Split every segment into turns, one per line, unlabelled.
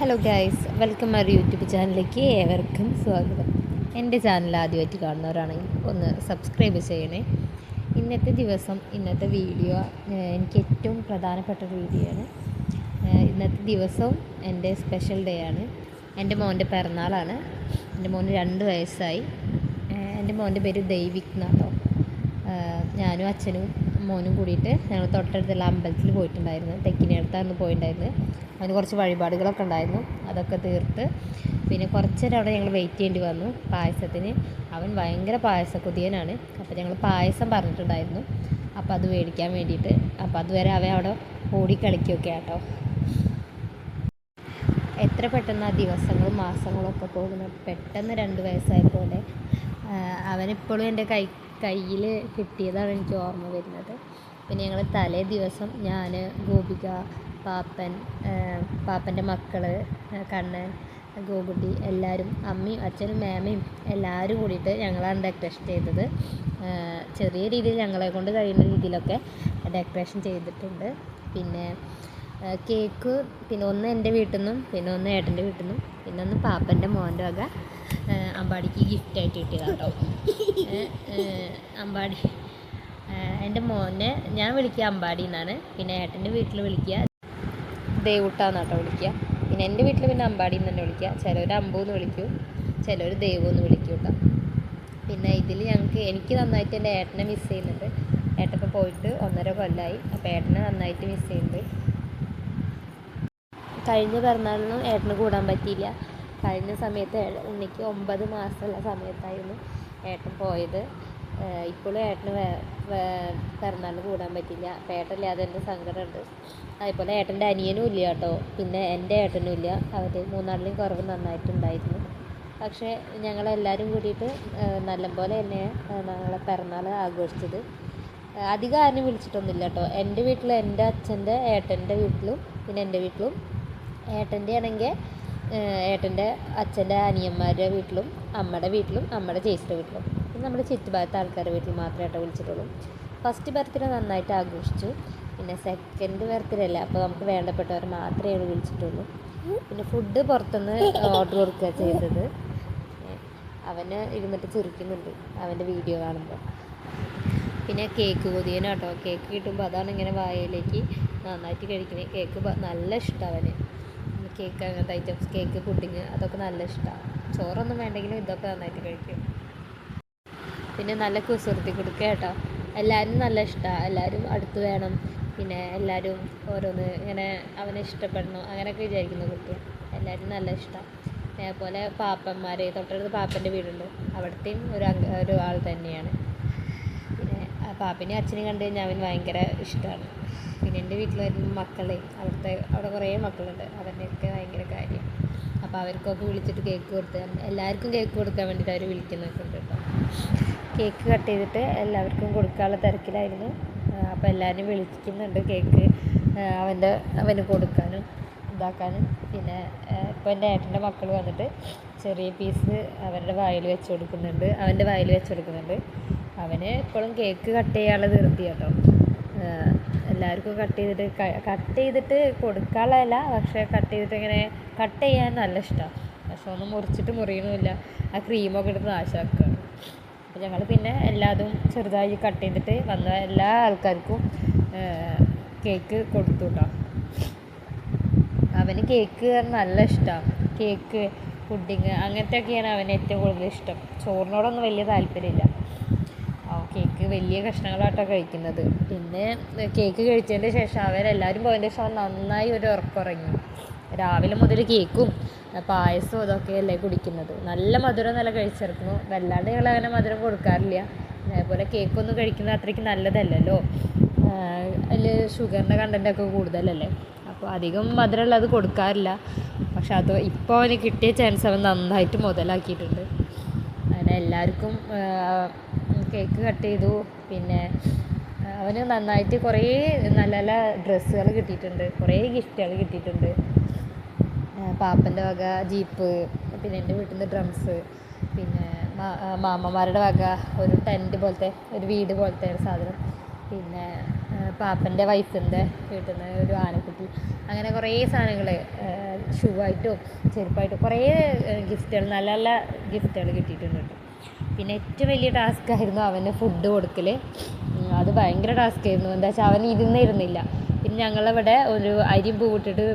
Hello guys, welcome my YouTube ചാനലിലേക്ക് ഏവർക്കും സ്വാഗതം. എൻ്റെ ചാനൽ ആദ്യമായിട്ട് കാണുന്നവരാണെങ്കിൽ ഒന്ന് സബ്സ്ക്രൈബ് ചെയ്യണേ. ഇന്നത്തെ വീഡിയോ എനിക്ക് ഏറ്റവും പ്രധാനപ്പെട്ട ഒരു വീഡിയോ ആണ്. ഇന്നത്തെ ദിവസവും എൻ്റെ സ്പെഷ്യൽ ഡേ ആണ്. എൻ്റെ മോൻ്റെ പിറന്നാളാണ്. എൻ്റെ മോന് 2 വയസ്സായി. എൻ്റെ മോൻ്റെ പേര് ദൈവിക് എന്നാട്ടോ. ഞാനും അച്ഛനും മോനും കൂടിയിട്ട് ഞങ്ങൾ തൊട്ടടുത്തുള്ള അമ്പലത്തിൽ പോയിട്ടുണ്ടായിരുന്നു. തെക്കിനടുത്തായിരുന്നു പോയിട്ടുണ്ടായിരുന്നത്. അതിന് കുറച്ച് വഴിപാടുകളൊക്കെ ഉണ്ടായിരുന്നു. അതൊക്കെ തീർത്ത് പിന്നെ കുറച്ച് നേരം അവിടെ ഞങ്ങൾ വെയിറ്റ് ചെയ്യേണ്ടി വന്നു പായസത്തിന്. അവൻ ഭയങ്കര പായസക്കൊതിയനാണ്. അപ്പോൾ ഞങ്ങൾ പായസം പറഞ്ഞിട്ടുണ്ടായിരുന്നു. അപ്പോൾ അത് മേടിക്കാൻ വേണ്ടിയിട്ട്. അപ്പോൾ അതുവരെ അവൻ അവിടെ ഓടിക്കളിക്കുകയൊക്കെ ആട്ടോ. എത്ര പെട്ടെന്ന് ആ ദിവസങ്ങളും മാസങ്ങളും ഒക്കെ പോകുന്നത്. പെട്ടെന്ന് 2 വയസ്സായ പോലെ അവനിപ്പോഴും എൻ്റെ കയ്യിൽ കിട്ടിയതാണ് എനിക്ക് ഓർമ്മ വരുന്നത്. പിന്നെ ഞങ്ങൾ തലേ ദിവസം ഞാൻ, ഗോപിക, പാപ്പൻ്റെ മക്കൾ, കണ്ണൻ, ഗോകുട്ടി എല്ലാവരും, അമ്മയും അച്ഛനും മേമയും എല്ലാവരും കൂടിയിട്ട് ഞങ്ങളാണ് ഡെക്കറേഷൻ ചെയ്തത്. ചെറിയ രീതിയിൽ ഞങ്ങളെ കൊണ്ട് കഴിയുന്ന രീതിയിലൊക്കെ ഡെക്കറേഷൻ ചെയ്തിട്ടുണ്ട്. പിന്നെ കേക്ക് പിന്നെ ഒന്ന് എൻ്റെ വീട്ടിൽ നിന്നും പിന്നെ ഒന്ന് ഏട്ടൻ്റെ വീട്ടിൽ നിന്നും പിന്നെ ഒന്ന് പാപ്പൻ്റെ മോൻ്റെ വക അമ്പാടിക്ക് ഗിഫ്റ്റായിട്ട് കിട്ടിയതാണ് കേട്ടോ. അമ്പാടി എൻ്റെ മോനെ ഞാൻ വിളിക്കുക അമ്പാടി എന്നാണ്. പിന്നെ ഏട്ടൻ്റെ വീട്ടിൽ വിളിക്കുക ദേവൂട്ടാന്ന് കേട്ടോ വിളിക്കുക. പിന്നെ എൻ്റെ വീട്ടിൽ പിന്നെ അമ്പാടി എന്ന് തന്നെ വിളിക്കുക. ചിലർ അമ്പൂന്ന് വിളിക്കും, ചിലർ ദേവൂന്ന് വിളിക്കും കേട്ടോ. പിന്നെ ഇതിൽ എനിക്ക് നന്നായിട്ട് എൻ്റെ ഏട്ടനെ മിസ് ചെയ്യുന്നുണ്ട്. ഏട്ടനിപ്പോൾ പോയിട്ട് 1.5 കൊല്ലമായി. അപ്പോൾ ഏട്ടനെ നന്നായിട്ട് മിസ് ചെയ്യുന്നുണ്ട്. കഴിഞ്ഞ പിറന്നാളിനും ഏട്ടന് കൂടാൻ പറ്റിയില്ല. കഴിഞ്ഞ സമയത്ത് ഉണ്ണിക്ക് 9 മാസമുള്ള സമയത്തായിരുന്നു ഏട്ടൻ പോയത്. ഇപ്പോഴും ഏട്ടന് പിറന്നാളിന് കൂടാൻ പറ്റില്ല. അപ്പോൾ ഏട്ടനില്ലാതെ എൻ്റെ സങ്കടമുണ്ട്. അതേപോലെ ഏട്ടൻ്റെ അനിയനും ഇല്ല കേട്ടോ. പിന്നെ എൻ്റെ ഏട്ടനും ഇല്ല. അവർ 3 ആളിലെയും കുറവ് നന്നായിട്ടുണ്ടായിരുന്നു. പക്ഷേ ഞങ്ങളെല്ലാവരും കൂടിയിട്ട് നല്ലപോലെ തന്നെ ഞങ്ങളെ പിറന്നാൾ ആഘോഷിച്ചത്. അധികം ആരും വിളിച്ചിട്ടൊന്നുമില്ല കേട്ടോ. എൻ്റെ വീട്ടിൽ എൻ്റെ അച്ഛൻ്റെ ഏട്ടൻ്റെ വീട്ടിലും പിന്നെ എൻ്റെ വീട്ടിലും, ഏട്ടൻ്റെ ആണെങ്കിൽ ഏട്ടൻ്റെ അച്ഛൻ്റെ അനിയന്മാരുടെ വീട്ടിലും, അമ്മയുടെ വീട്ടിലും, അമ്മയുടെ ചേച്ചിയുടെ വീട്ടിലും, പിന്നെ നമ്മുടെ ചുറ്റുഭാഗത്തെ ആൾക്കാരുടെ വീട്ടിൽ മാത്രമേ ഏട്ടൻ വിളിച്ചിട്ടുള്ളൂ. ഫസ്റ്റ് ബർത്ത്ഡേ നന്നായിട്ട് ആഘോഷിച്ചു. പിന്നെ സെക്കൻഡ് ബർത്ത്ഡേ അല്ല, അപ്പോൾ നമുക്ക് വേണ്ടപ്പെട്ടവർ മാത്രമേ വിളിച്ചിട്ടുള്ളൂ. പിന്നെ ഫുഡ് പുറത്തുനിന്ന് ഓർഡർ കൊടുക്കുക ചെയ്തത്. അവന് ഇരുന്നിട്ട് ചിരിക്കുന്നുണ്ട് അവൻ്റെ വീഡിയോ കാണുമ്പോൾ. പിന്നെ കേക്ക് കൊതിയനാട്ടോ. കേക്ക് കിട്ടുമ്പോൾ അതാണ് ഇങ്ങനെ വായയിലേക്ക് നന്നായിട്ട് കഴിക്കുന്നത്. കേക്ക് നല്ല ഇഷ്ടമാണ് അവന്. കേക്ക്, അങ്ങനത്തെ ഐറ്റംസ്, കേക്ക്, പുഡിങ് അതൊക്കെ നല്ല ഇഷ്ടമാണ്. ചോറൊന്നും വേണ്ടെങ്കിലും ഇതൊക്കെ നന്നായിട്ട് കഴിക്കും. പിന്നെ നല്ല കുസൃതി കൊടുക്കുക കേട്ടോ. എല്ലാവരും നല്ല ഇഷ്ടമാണ്. എല്ലാവരും അടുത്ത് വേണം. പിന്നെ എല്ലാവരും ഓരോന്ന് ഇങ്ങനെ അവനെ ഇഷ്ടപ്പെടണം അങ്ങനെയൊക്കെ വിചാരിക്കുന്ന കുട്ടിയാണ്. എല്ലാവരും നല്ല ഇഷ്ടമാണ്. അതേപോലെ പാപ്പന്മാർ, തൊട്ടടുത്ത് പാപ്പൻ്റെ വീടുണ്ട്. അവിടുത്തെയും ഒരു ആൾ തന്നെയാണ്. പിന്നെ പാപ്പനെയും അച്ഛനെയും കണ്ടു കഴിഞ്ഞാൽ അവന് ഭയങ്കര ഇഷ്ടമാണ്. പിന്നെ എൻ്റെ വീട്ടിൽ വരുന്ന മക്കളെ അവിടെ കുറേ മക്കളുണ്ട്. അവരുടെയൊക്കെ ഭയങ്കര കാര്യം. അപ്പോൾ അവർക്കൊക്കെ വിളിച്ചിട്ട് കേക്ക് കൊടുത്ത് എല്ലാവർക്കും കേക്ക് കൊടുക്കാൻ വേണ്ടിയിട്ട് അവർ വിളിക്കുന്നൊക്കെ ഉണ്ട് കേട്ടോ. കേക്ക് കട്ട് ചെയ്തിട്ട് എല്ലാവർക്കും കൊടുക്കാനുള്ള തിരക്കിലായിരുന്നു. അപ്പോൾ എല്ലാവരും വിളിക്കുന്നുണ്ട് കേക്ക് അവന് കൊടുക്കാനും ഇതാക്കാനും. പിന്നെ ഇപ്പോൾ എൻ്റെ ഏട്ടൻ്റെ മക്കൾ വന്നിട്ട് ചെറിയ പീസ് അവൻ്റെ വായിൽ വെച്ച് കൊടുക്കുന്നുണ്ട്. അവന് ഇപ്പോഴും കേക്ക് കട്ട് ചെയ്യാനുള്ള ധൃതി കേട്ടോ. എല്ലാവർക്കും കട്ട് ചെയ്തിട്ട് കൊടുക്കാനുള്ളതല്ല, പക്ഷേ കട്ട് ചെയ്തിട്ട് ഇങ്ങനെ കട്ട് ചെയ്യാൻ നല്ല ഇഷ്ടമാണ്. പക്ഷെ ഒന്നും മുറിച്ചിട്ട് മുറിയണമില്ല. ആ ക്രീമൊക്കെ എടുത്ത് നാശമാക്കുകയാണ്. അപ്പോൾ ഞങ്ങൾ പിന്നെ എല്ലാതും ചെറുതായി കട്ട് ചെയ്തിട്ട് വന്ന എല്ലാ ആൾക്കാർക്കും കേക്ക് കൊടുത്തു കേട്ടോ. അവന് കേക്ക് നല്ല ഇഷ്ടമാണ്. കേക്ക്, പുഡിങ് അങ്ങനത്തെയൊക്കെയാണ് അവന് ഏറ്റവും കൂടുതൽ ഇഷ്ടം. ചോറിനോടൊന്നും വലിയ താല്പര്യമില്ല. കേക്ക് വലിയ കഷ്ണങ്ങളായിട്ടാണ് കഴിക്കുന്നത്. പിന്നെ കേക്ക് കഴിച്ചതിന് ശേഷം അവരെല്ലാവരും പോയതിന് ശേഷം അവൻ നന്നായി ഒരു ഉറക്കമുറങ്ങി. രാവിലെ മുതൽ കേക്കും പായസവും ഇതൊക്കെയല്ലേ കുടിക്കുന്നത്. നല്ല മധുരം നല്ല കഴിച്ചിറക്കുന്നു. വല്ലാണ്ട് ഞങ്ങൾ അങ്ങനെ മധുരം കൊടുക്കാറില്ല. അതേപോലെ കേക്കൊന്നും കഴിക്കുന്നത് അത്രയ്ക്ക് നല്ലതല്ലല്ലോ. അതിൽ ഷുഗറിൻ്റെ കണ്ടൻറ്റൊക്കെ കൂടുതലല്ലേ. അപ്പോൾ അധികം മധുരമുള്ളത് കൊടുക്കാറില്ല. പക്ഷെ അത് ഇപ്പോൾ അവന് കിട്ടിയ ചാൻസ് അവൻ നന്നായിട്ട് മുതലാക്കിയിട്ടുണ്ട്. അങ്ങനെ എല്ലാവർക്കും കേക്ക് കട്ട് ചെയ്തു. പിന്നെ അവന് നന്നായിട്ട് കുറേ നല്ല നല്ല ഡ്രസ്സുകൾ കിട്ടിയിട്ടുണ്ട്. കുറേ ഗിഫ്റ്റുകൾ കിട്ടിയിട്ടുണ്ട്. പാപ്പൻ്റെ വക ജീപ്പ്, പിന്നെ എൻ്റെ വീട്ടിൽ നിന്ന് ഡ്രംസ്, പിന്നെ മാമ്മമാരുടെ വക ഒരു ടെൻറ്റ് പോലത്തെ ഒരു വീട് പോലത്തെ ഒരു സാധനം, പിന്നെ പാപ്പൻ്റെ വൈഫിൻ്റെ വീട്ടിൽ നിന്ന് ഒരു ആനക്കുട്ടി, അങ്ങനെ കുറേ സാധനങ്ങൾ, ഷൂ ആയിട്ടും ചെരുപ്പായിട്ടും കുറേ ഗിഫ്റ്റുകൾ, നല്ല നല്ല ഗിഫ്റ്റുകൾ കിട്ടിയിട്ടുണ്ട്. പിന്നെ ഏറ്റവും വലിയ ടാസ്ക് ആയിരുന്നു അവന് ഫുഡ് കൊടുക്കൽ. അത് ഭയങ്കര ടാസ്ക് ആയിരുന്നു. എന്താ വെച്ചാൽ അവൻ ഇരുന്നില്ല. പിന്നെ ഞങ്ങളിവിടെ ഒരു അരിമ്പൂവിട്ടിട്ട്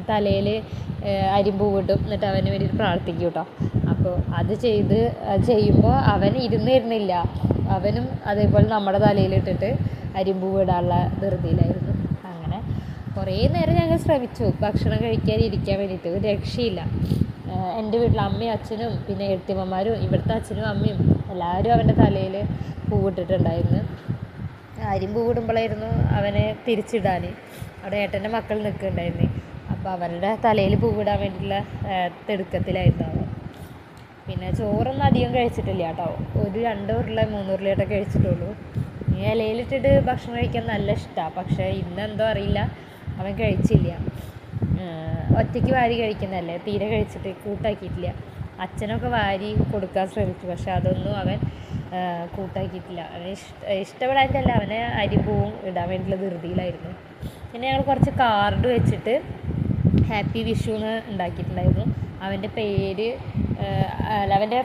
തലയിൽ അരിമ്പൂവിടും, എന്നിട്ട് അവന് വേണ്ടിയിട്ട് പ്രാർത്ഥിക്കും കേട്ടോ. അപ്പോൾ അത് ചെയ്യുമ്പോൾ അവൻ ഇരുന്നില്ല. അവനും അതേപോലെ നമ്മുടെ തലയിലിട്ടിട്ട് അരിമ്പൂവിടാനുള്ള ധൃതിയിലായിരുന്നു. അങ്ങനെ കുറേ നേരം ഞങ്ങൾ ശ്രമിച്ചു ഭക്ഷണം കഴിക്കാതിരിക്കാൻ വേണ്ടിയിട്ട്, ഒരു രക്ഷയില്ല. എൻ്റെ വീട്ടിൽ അമ്മയും അച്ഛനും പിന്നെ എഴുത്തിമ്മമാരും ഇവിടുത്തെ അച്ഛനും അമ്മയും എല്ലാവരും അവൻ്റെ തലയിൽ പൂവിട്ടിട്ടുണ്ടായിരുന്നു. അരിമ്പൂവിടുമ്പോഴായിരുന്നു അവനെ തിരിച്ചിടാൻ അവിടെ ഏട്ടൻ്റെ മക്കൾ നിൽക്കുന്നുണ്ടായിരുന്നു. അപ്പോൾ അവരുടെ തലയിൽ പൂവിടാൻ വേണ്ടിയിട്ടുള്ള തിടുക്കത്തിലായിരുന്നു അവൻ. പിന്നെ ചോറൊന്നും അധികം കഴിച്ചിട്ടില്ല കേട്ടോ, ഒരു 2 ഉരുള 3 ഉരുളയായിട്ടേ കഴിച്ചിട്ടുള്ളൂ. ഇലയിലിട്ടിട്ട് ഭക്ഷണം കഴിക്കാൻ നല്ല ഇഷ്ടമാണ്, പക്ഷേ ഇന്നെന്തോ അറിയില്ല അവൻ കഴിച്ചില്ല. ഒറ്റയ്ക്ക് വാരി കഴിക്കുന്നതല്ലേ, തീരെ കഴിച്ചിട്ട് കൂട്ടാക്കിയിട്ടില്ല. അച്ഛനൊക്കെ വാരി കൊടുക്കാൻ ശ്രമിച്ചു, പക്ഷെ അതൊന്നും അവൻ കൂട്ടാക്കിയിട്ടില്ല. അവന് ഇഷ്ടപ്പെടാനിട്ടല്ല, അവനെ അരിമ്പൂവും ഇടാൻ വേണ്ടിയിട്ടുള്ള ധൃതിയിലായിരുന്നു. പിന്നെ ഞങ്ങൾ കുറച്ച് കാർഡ് വെച്ചിട്ട് ഹാപ്പി വിഷു എന്ന് ഉണ്ടാക്കിയിട്ടുണ്ടായിരുന്നു. അവൻ്റെ പേര് അവൻ്റെ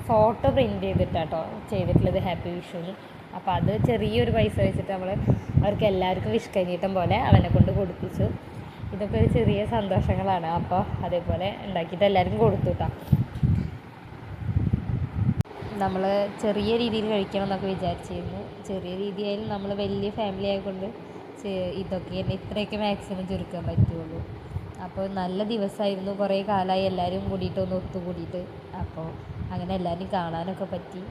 ഫോട്ടോ പ്രിൻ്റ് ചെയ്തിട്ടാട്ടോ ചെയ്തിട്ടുള്ളത് ഹാപ്പി വിഷു എന്ന്. അപ്പോൾ അത് ചെറിയൊരു പൈസ വെച്ചിട്ട് നമ്മൾ അവർക്ക് എല്ലാവർക്കും വിഷ് കൈനീട്ടം പോലെ അവനെ കൊണ്ട് കൊടുപ്പിച്ചു. ഇതൊക്കെ ഒരു ചെറിയ സന്തോഷങ്ങളാണ്. അപ്പോൾ അതേപോലെ ഉണ്ടാക്കിയിട്ട് എല്ലാവർക്കും കൊടുത്തു കേട്ടോ. നമ്മൾ ചെറിയ രീതിയിൽ കഴിക്കണം എന്നൊക്കെ വിചാരിച്ചിരുന്നു. ചെറിയ രീതിയായാലും നമ്മൾ വലിയ ഫാമിലി ആയതുകൊണ്ട് ഇതൊക്കെ ഇത്രയൊക്കെ മാക്സിമം ചുരുക്കാൻ പറ്റുള്ളൂ. അപ്പോൾ നല്ല ദിവസമായിരുന്നു, കുറേ കാലമായി എല്ലാവരും കൂടിയിട്ടൊന്ന് ഒത്തുകൂടിയിട്ട്. അപ്പോൾ അങ്ങനെ എല്ലാവരും കാണാനൊക്കെ പറ്റി.